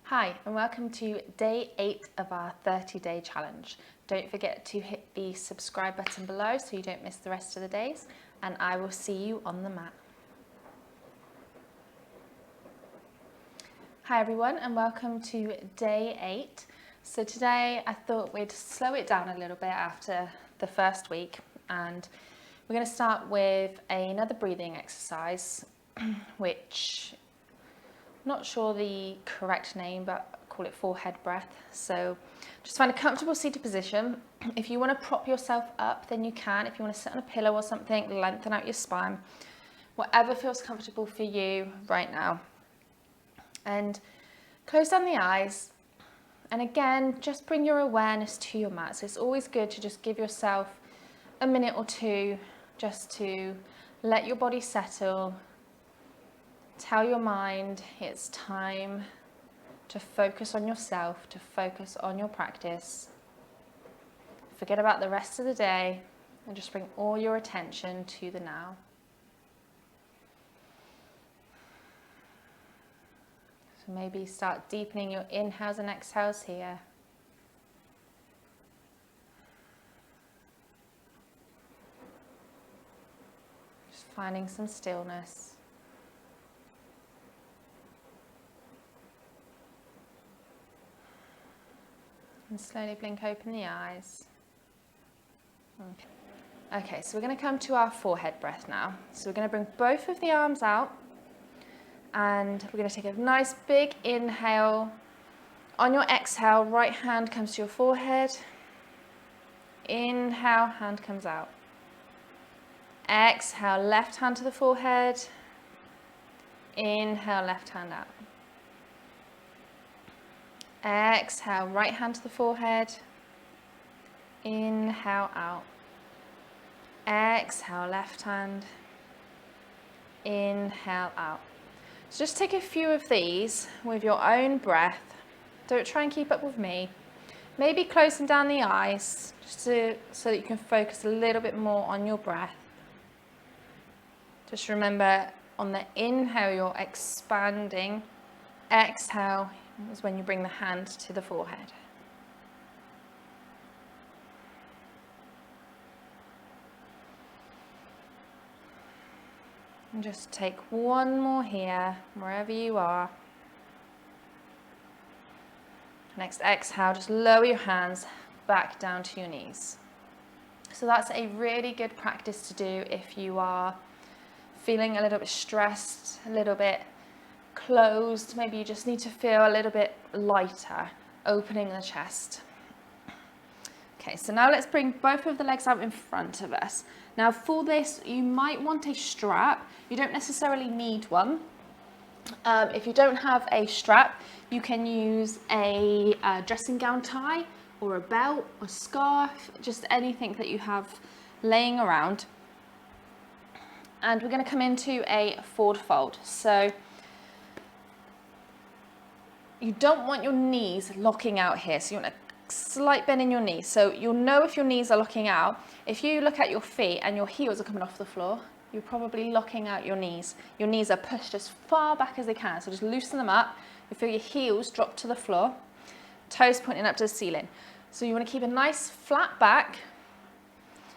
Hi and welcome to day 8 of our 30-day challenge. Don't forget to hit the subscribe button below so you don't miss the rest of the days, and I will see you on the mat. Hi everyone and welcome to day 8. So today I thought we'd slow it down a little bit after the first week, and we're going to start with another breathing exercise which not sure the correct name, but I call it forehead breath. So just find a comfortable seated position. If you want to prop yourself up, then you can. If you want to sit on a pillow or something, lengthen out your spine. Whatever feels comfortable for you right now. And close down the eyes. And again, just bring your awareness to your mat. So it's always good to just give yourself a minute or two just to let your body settle. Tell your mind it's time to focus on yourself, to focus on your practice. Forget about the rest of the day and just bring all your attention to the now. So maybe start deepening your inhales and exhales here. Just finding some stillness. And slowly blink open the eyes. Okay, so we're going to come to our forehead breath now. So we're going to bring both of the arms out and we're going to take a nice big inhale. On your exhale, right hand comes to your forehead. Inhale, hand comes out. Exhale, left hand to the forehead. Inhale, left hand out. Exhale, right hand to the forehead. Inhale, out. Exhale, left hand. Inhale, out. So just take a few of these with your own breath. Don't try and keep up with me. Maybe closing down the eyes just so that you can focus a little bit more on your breath. Just remember, on the inhale, you're expanding. Exhale is when you bring the hand to the forehead. And just take one more here, wherever you are. Next exhale, just lower your hands back down to your knees. So that's a really good practice to do if you are feeling a little bit stressed, a little bit closed. Maybe you just need to feel a little bit lighter, opening the chest. Okay, so now let's bring both of the legs out in front of us. Now for this, you might want a strap. You don't necessarily need one. If you don't have a strap, you can use a dressing gown tie or a belt or scarf, just anything that you have laying around. And we're going to come into a forward fold. So you don't want your knees locking out here. So you want a slight bend in your knees. So you'll know if your knees are locking out. If you look at your feet and your heels are coming off the floor, you're probably locking out your knees. Your knees are pushed as far back as they can. So just loosen them up. You feel your heels drop to the floor, toes pointing up to the ceiling. So you want to keep a nice flat back.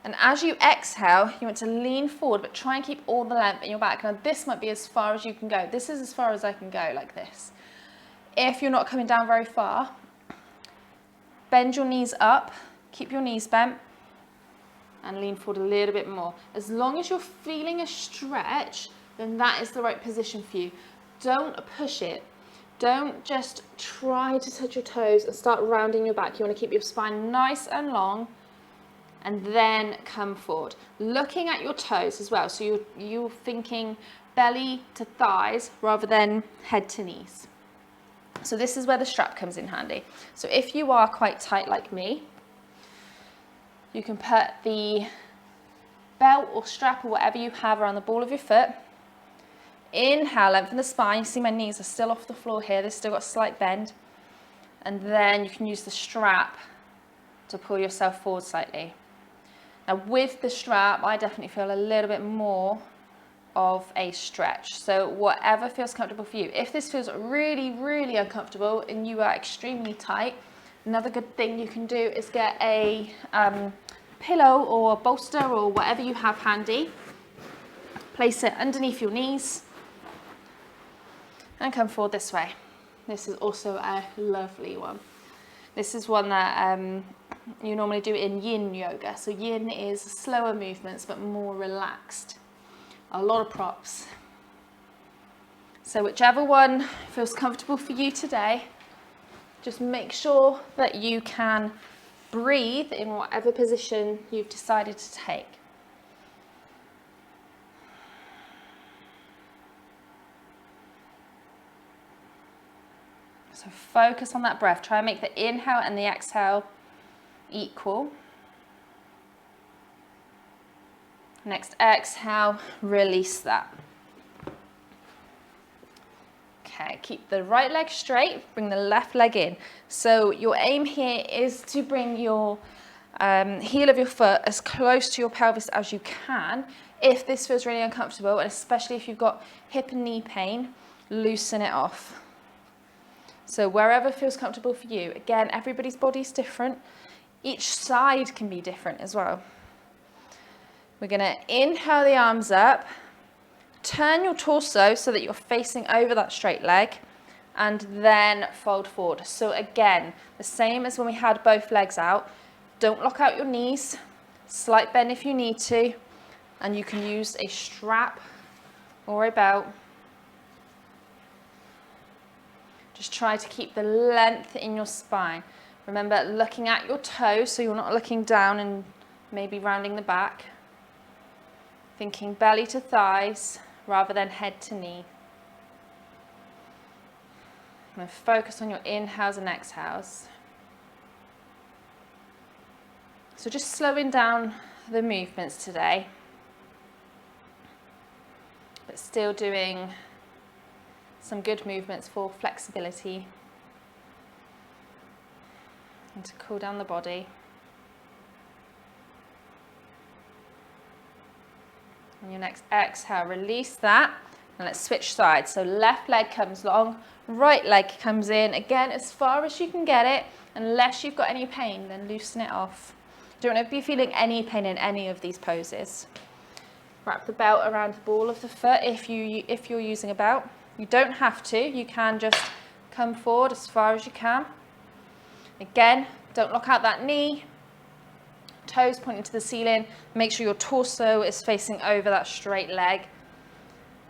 And as you exhale, you want to lean forward, but try and keep all the length in your back. Now this might be as far as you can go. This is as far as I can go, like this. If you're not coming down very far, bend your knees up, keep your knees bent, and lean forward a little bit more. As long as you're feeling a stretch, then that is the right position for you. Don't push it. Don't just try to touch your toes and start rounding your back. You want to keep your spine nice and long, and then come forward. Looking at your toes as well. So you're thinking belly to thighs rather than head to knees. So this is where the strap comes in handy. So if you are quite tight like me, you can put the belt or strap or whatever you have around the ball of your foot. Inhale, lengthen the spine. You see my knees are still off the floor here. They've still got a slight bend. And then you can use the strap to pull yourself forward slightly. Now with the strap, I definitely feel a little bit more of a stretch. So whatever feels comfortable for you. If this feels really, really uncomfortable and you are extremely tight, another good thing you can do is get a pillow or a bolster or whatever you have handy. Place it underneath your knees and come forward this way. This is also a lovely one. This is one that you normally do in yin yoga. So yin is slower movements but more relaxed. A lot of props. So whichever one feels comfortable for you today, just make sure that you can breathe in whatever position you've decided to take. So focus on that breath. Try and make the inhale and the exhale equal. Next exhale, release that. Okay, keep the right leg straight, bring the left leg in. So your aim here is to bring your heel of your foot as close to your pelvis as you can. If this feels really uncomfortable, and especially if you've got hip and knee pain, loosen it off. So wherever feels comfortable for you. Again, everybody's body's different. Each side can be different as well. We're going to inhale the arms up, turn your torso so that you're facing over that straight leg, and then fold forward. So again, the same as when we had both legs out. Don't lock out your knees, slight bend if you need to, and you can use a strap or a belt. Just try to keep the length in your spine. Remember, looking at your toes so you're not looking down and maybe rounding the back. Thinking belly to thighs rather than head to knee. And focus on your inhales and exhales. So just slowing down the movements today, but still doing some good movements for flexibility and to cool down the body. On your next exhale, release that, and let's switch sides. So left leg comes long, right leg comes in. Again, as far as you can get it. Unless you've got any pain, then loosen it off. Don't be feeling any pain in any of these poses. Wrap the belt around the ball of the foot if you're using a belt. You don't have to, you can just come forward as far as you can. Again, don't lock out that knee, toes pointing to the ceiling. Make sure your torso is facing over that straight leg.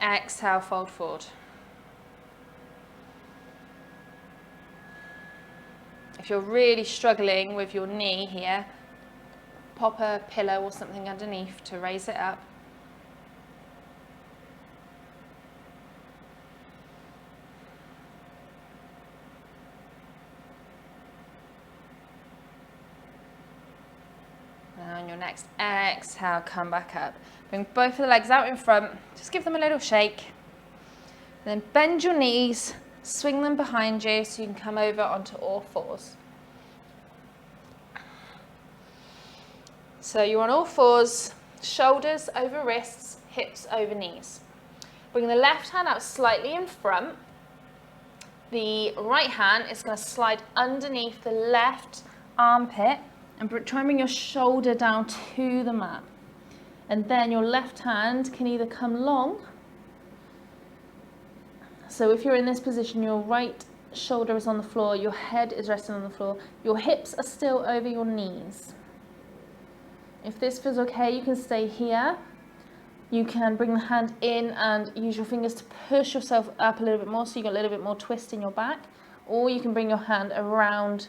Exhale, fold forward. If you're really struggling with your knee here, pop a pillow or something underneath to raise it up. Now on your next exhale, come back up. Bring both of the legs out in front. Just give them a little shake. Then bend your knees, swing them behind you so you can come over onto all fours. So you're on all fours, shoulders over wrists, hips over knees. Bring the left hand out slightly in front. The right hand is going to slide underneath the left armpit and try and bring your shoulder down to the mat. And then your left hand can either come long. So if you're in this position, your right shoulder is on the floor, your head is resting on the floor, your hips are still over your knees. If this feels okay, you can stay here. You can bring the hand in and use your fingers to push yourself up a little bit more so you get a little bit more twist in your back. Or you can bring your hand around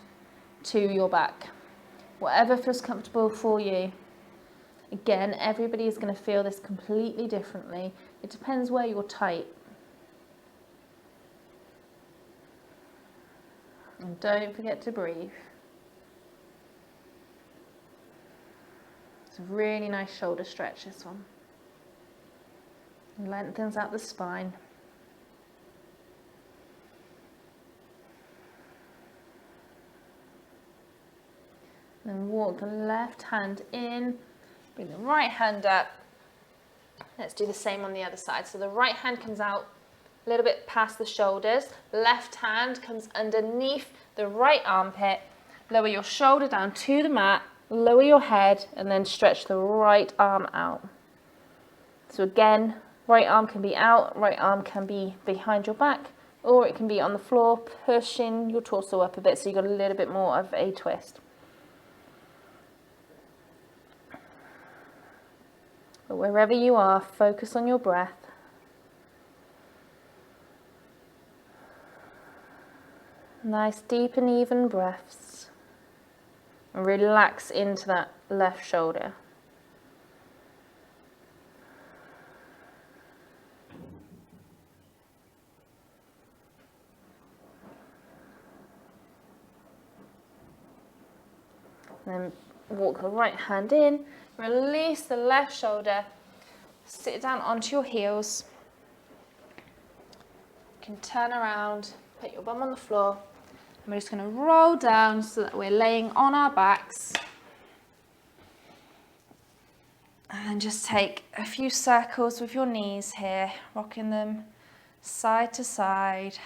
to your back. Whatever feels comfortable for you. Again, everybody is going to feel this completely differently. It depends where you're tight. And don't forget to breathe. It's a really nice shoulder stretch, this one. Lengthens out the spine. Then walk the left hand in, bring the right hand up, Let's do the same on the other side. So the right hand comes out a little bit past the shoulders. Left hand comes underneath the right armpit. Lower your shoulder down to the mat. Lower your head and then stretch the right arm out. So again, right arm can be out, right arm can be behind your back, or it can be on the floor, pushing your torso up a bit so you've got a little bit more of a twist. But wherever you are, focus on your breath. Nice deep and even breaths. And relax into that left shoulder. And then walk the right hand in, release the left shoulder, sit down onto your heels. You can turn around, put your bum on the floor, and we're just going to roll down so that we're laying on our backs. And then just take a few circles with your knees here, rocking them side to side,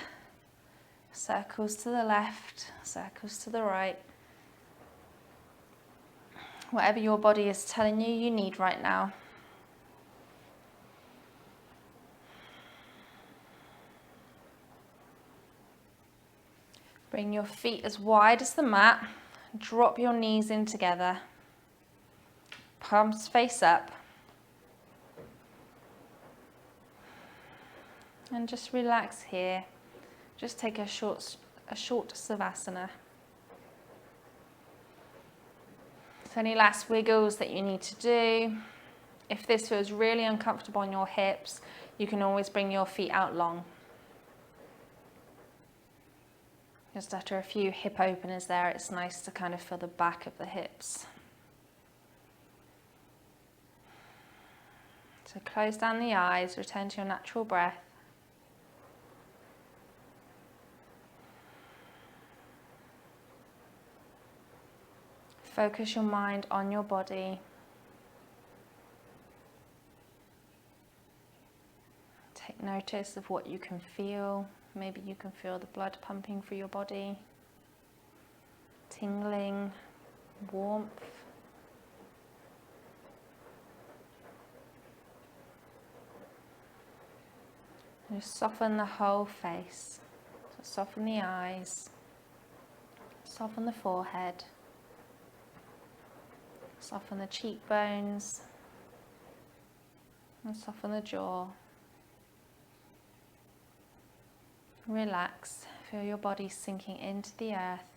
circles to the left, circles to the right. Whatever your body is telling you need right now. Bring your feet as wide as the mat. Drop your knees in together. Palms face up. And just relax here. Just take a short savasana. So any last wiggles that you need to do. If this feels really uncomfortable on your hips, you can always bring your feet out long. Just after a few hip openers there, it's nice to kind of feel the back of the hips. So close down the eyes, return to your natural breath. Focus your mind on your body. Take notice of what you can feel. Maybe you can feel the blood pumping through your body, tingling, warmth. And just soften the whole face. So soften the eyes, soften the forehead, soften the cheekbones, and soften the jaw. Relax, feel your body sinking into the earth.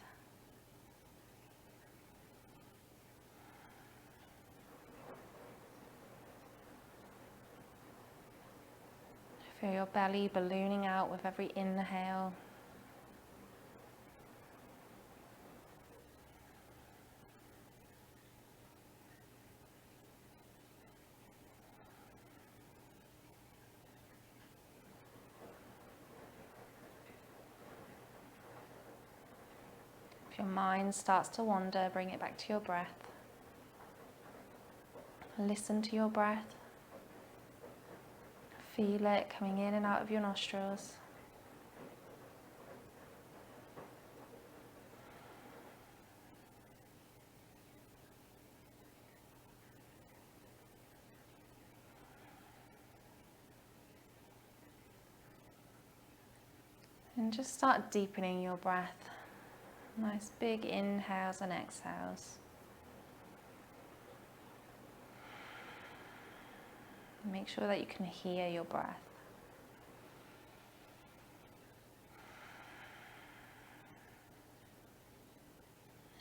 Feel your belly ballooning out with every inhale. If your mind starts to wander, bring it back to your breath. Listen to your breath. Feel it coming in and out of your nostrils. And just start deepening your breath. Nice big inhales and exhales. Make sure that you can hear your breath.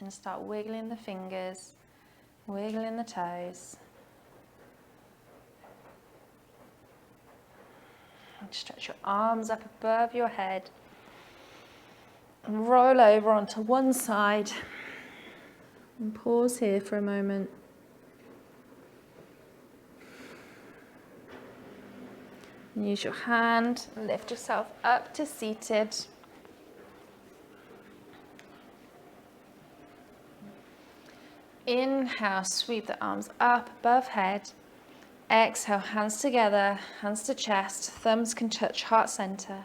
And start wiggling the fingers, wiggling the toes. And stretch your arms up above your head. And roll over onto one side. And pause here for a moment. And use your hand and lift yourself up to seated. Inhale, sweep the arms up above head. Exhale, hands together, hands to chest, thumbs can touch heart center.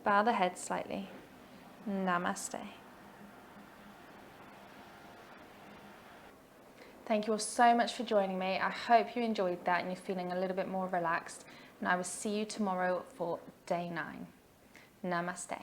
Bow the head slightly. Namaste. Thank you all so much for joining me. I hope you enjoyed that and you're feeling a little bit more relaxed. And I will see you tomorrow for day 9. Namaste.